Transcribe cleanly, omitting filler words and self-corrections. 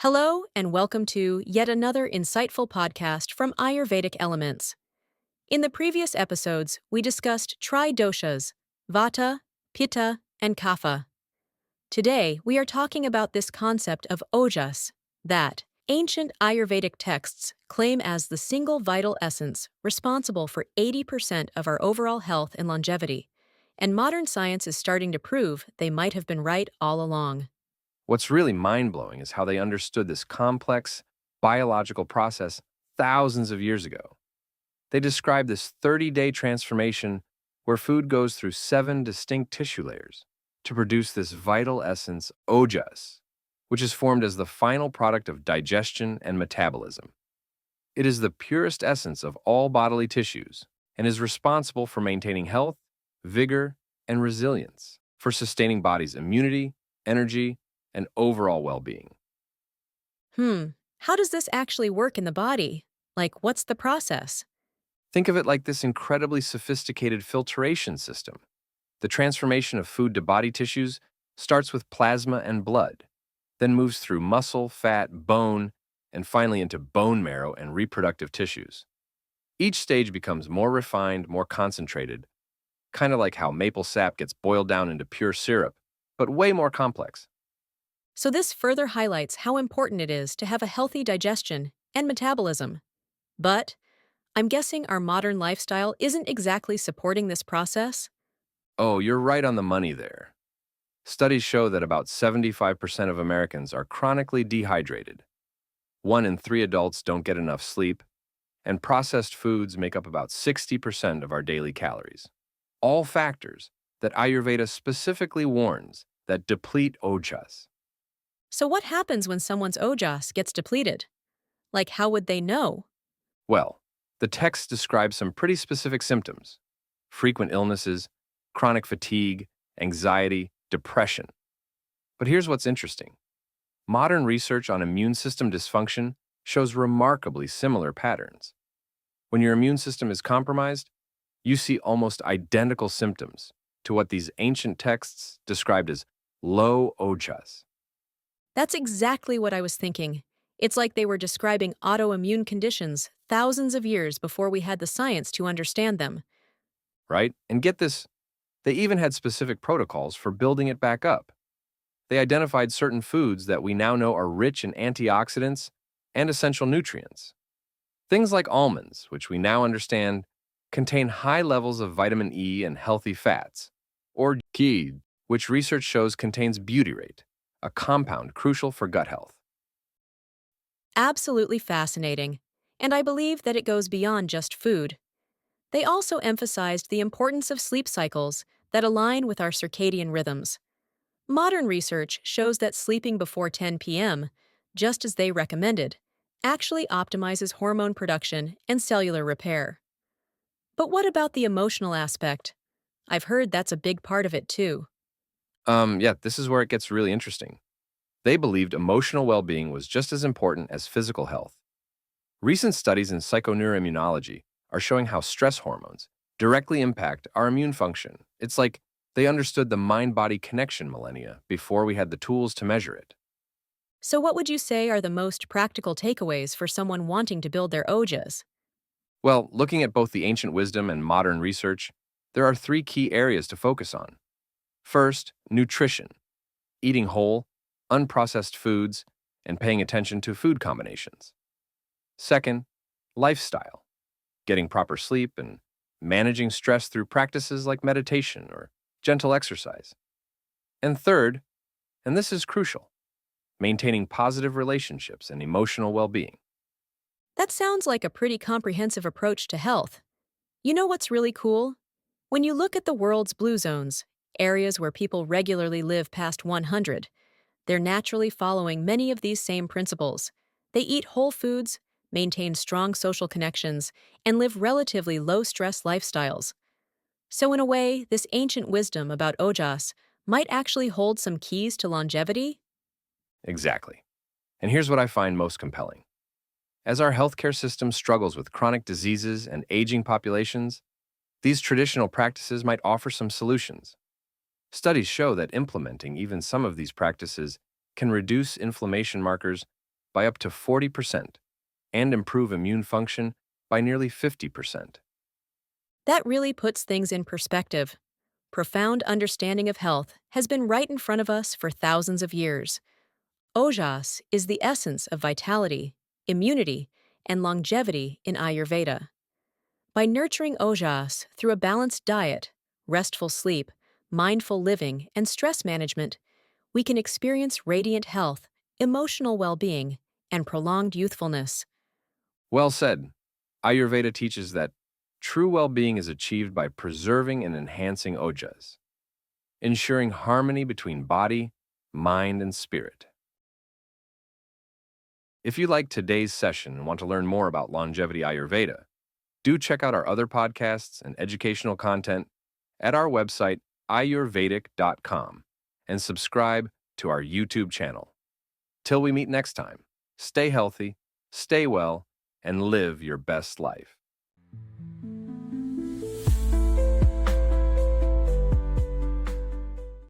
Hello, and welcome to yet another insightful podcast from Ayurvedic Elements. In the previous episodes, we discussed tri-doshas, vata, pitta, and kapha. Today, we are talking about this concept of ojas, that ancient Ayurvedic texts claim as the single vital essence responsible for 80% of our overall health and longevity, and modern science is starting to prove they might have been right all along. What's really mind-blowing is how they understood this complex biological process thousands of years ago. They describe this 30-day transformation where food goes through 7 distinct tissue layers to produce this vital essence, ojas, which is formed as the final product of digestion and metabolism. It is the purest essence of all bodily tissues and is responsible for maintaining health, vigor, and resilience, for sustaining body's immunity, energy, and overall well-being. How does this actually work in the body? Like, what's the process? Think of it like this incredibly sophisticated filtration system. The transformation of food to body tissues starts with plasma and blood, then moves through muscle, fat, bone, and finally into bone marrow and reproductive tissues. Each stage becomes more refined, more concentrated, kind of like how maple sap gets boiled down into pure syrup, but way more complex. So, this further highlights how important it is to have a healthy digestion and metabolism. But I'm guessing our modern lifestyle isn't exactly supporting this process? Oh, you're right on the money there. Studies show that about 75% of Americans are chronically dehydrated. 1 in 3 adults don't get enough sleep, and processed foods make up about 60% of our daily calories. All factors that Ayurveda specifically warns that deplete ojas. So, what happens when someone's ojas gets depleted? Like, how would they know? Well, the text describes some pretty specific symptoms: frequent illnesses, chronic fatigue, anxiety, depression. But here's what's interesting. Modern research on immune system dysfunction shows remarkably similar patterns. When your immune system is compromised, you see almost identical symptoms to what these ancient texts described as low ojas. That's exactly what I was thinking. It's like they were describing autoimmune conditions thousands of years before we had the science to understand them. Right? And get this, they even had specific protocols for building it back up. They identified certain foods that we now know are rich in antioxidants and essential nutrients. Things like almonds, which we now understand contain high levels of vitamin E and healthy fats, or ghee, which research shows contains butyrate, a compound crucial for gut health. Absolutely fascinating. And I believe that it goes beyond just food. They also emphasized the importance of sleep cycles that align with our circadian rhythms. Modern research shows that sleeping before 10 p.m., just as they recommended, actually optimizes hormone production and cellular repair. But what about the emotional aspect? I've heard that's a big part of it too. Yeah, this is where it gets really interesting. They believed emotional well-being was just as important as physical health. Recent studies in psychoneuroimmunology are showing how stress hormones directly impact our immune function. It's like they understood the mind-body connection millennia before we had the tools to measure it. So, what would you say are the most practical takeaways for someone wanting to build their ojas? Well, looking at both the ancient wisdom and modern research, there are 3 key areas to focus on. First, nutrition, eating whole, unprocessed foods, and paying attention to food combinations. Second, lifestyle, getting proper sleep and managing stress through practices like meditation or gentle exercise. And third, and this is crucial, maintaining positive relationships and emotional well-being. That sounds like a pretty comprehensive approach to health. You know what's really cool? When you look at the world's blue zones, areas where people regularly live past 100, they're naturally following many of these same principles. They eat whole foods, maintain strong social connections, and live relatively low-stress lifestyles. So in a way, this ancient wisdom about ojas might actually hold some keys to longevity? Exactly. And here's what I find most compelling. As our healthcare system struggles with chronic diseases and aging populations, these traditional practices might offer some solutions. Studies show that implementing even some of these practices can reduce inflammation markers by up to 40% and improve immune function by nearly 50%. That really puts things in perspective. Profound understanding of health has been right in front of us for thousands of years. Ojas is the essence of vitality, immunity, and longevity in Ayurveda. By nurturing Ojas through a balanced diet, restful sleep, mindful living, and stress management, we can experience radiant health, emotional well-being, and prolonged youthfulness. Well said. Ayurveda teaches that true well-being is achieved by preserving and enhancing ojas, ensuring harmony between body, mind, and spirit. If you liked today's session and want to learn more about longevity Ayurveda, do check out our other podcasts and educational content at our website, ayurvedic.com, and subscribe to our YouTube channel. Till we meet next time, stay healthy, stay well, and live your best life.